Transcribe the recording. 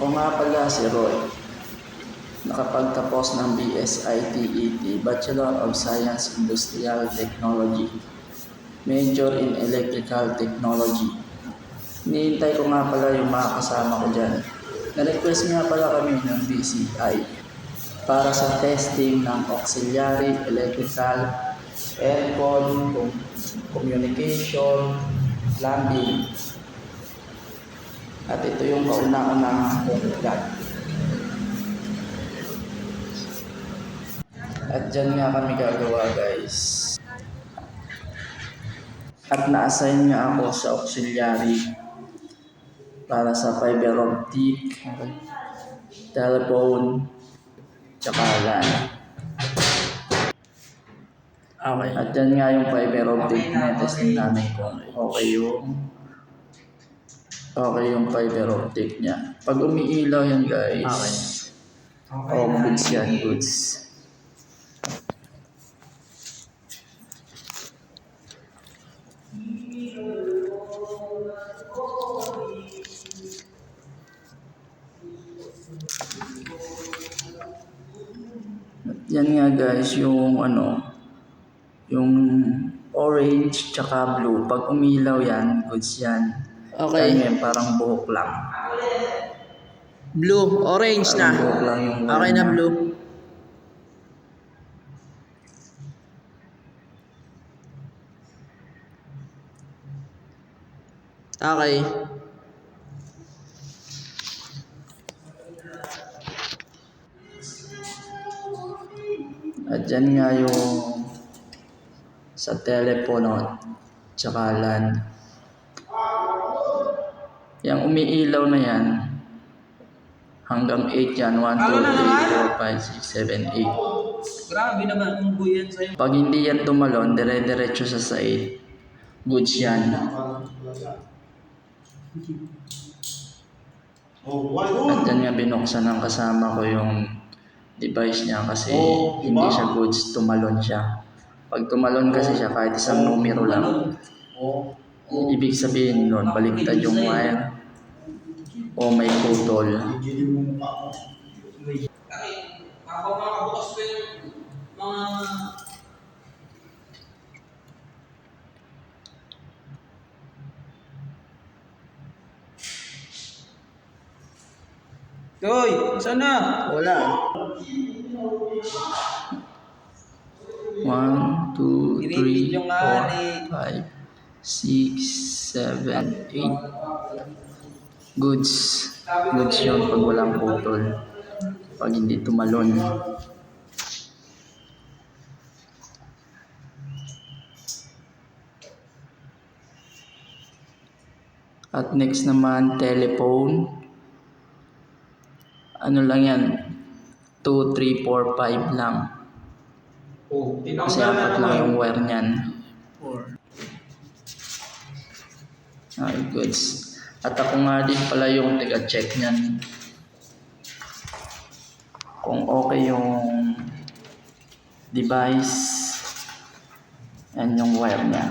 Ako nga pala si Roy. Nakapagtapos ng BSITET, Bachelor of Science Industrial Technology. Major in Electrical Technology. Hinihintay ko nga pala yung mga kasama ko dyan. Na-request nga pala kami ng BCI para sa testing ng auxiliary, electrical, aircon, communication, plumbing. At ito yung kauna-unang ugat. At dyan nga kami gagawa, guys. At na-assign nga ako sa auxiliary para sa fiber optic, telephone, tsaka LAN. Okay. At dyan nga yung fiber optic na testing namin kung okay yung fiber optic niya. Pag umiilaw yan, guys, goods yan, goods. Yan nga, guys, yung yung orange tsaka blue. Pag umilaw yan, goods yan. Okay. Yan parang buhok lang. Blue, orange Parang na. buhok lang yung Okay na niya. blue. Okay. At dyan nga yung sa telephone tsaka LAN. Yung umiilaw na yan, hanggang 8 yan. 1, 2, 3, 4, 5, 6, 7, 8. Grabe naman ang buyan sa'yo. Pag hindi yan tumalon, dire-diretso sa 8. Goods yan. At yan nga binuksan ng kasama ko yung device niya kasi hindi siya goods, tumalon siya. Pag tumalon kasi siya kahit isang numero lang, ibig sabihin nun, baliktad yung wire o may putol. Kapag makabukas ko yung mga... Toy, saan na? Wala. 1, 2, 3, 4, 5, 6, 7, 8. Goods. Goods yun pag walang putol. Pag hindi tumalon. At next naman, telephone. Ano lang yan? 2, 3, 4, 5 lang. Kasi 4 lang yung wire niyan. Okay, goods. At ako nga din pala yung taga-check niyan. Kung okay yung device, yan yung wire niya.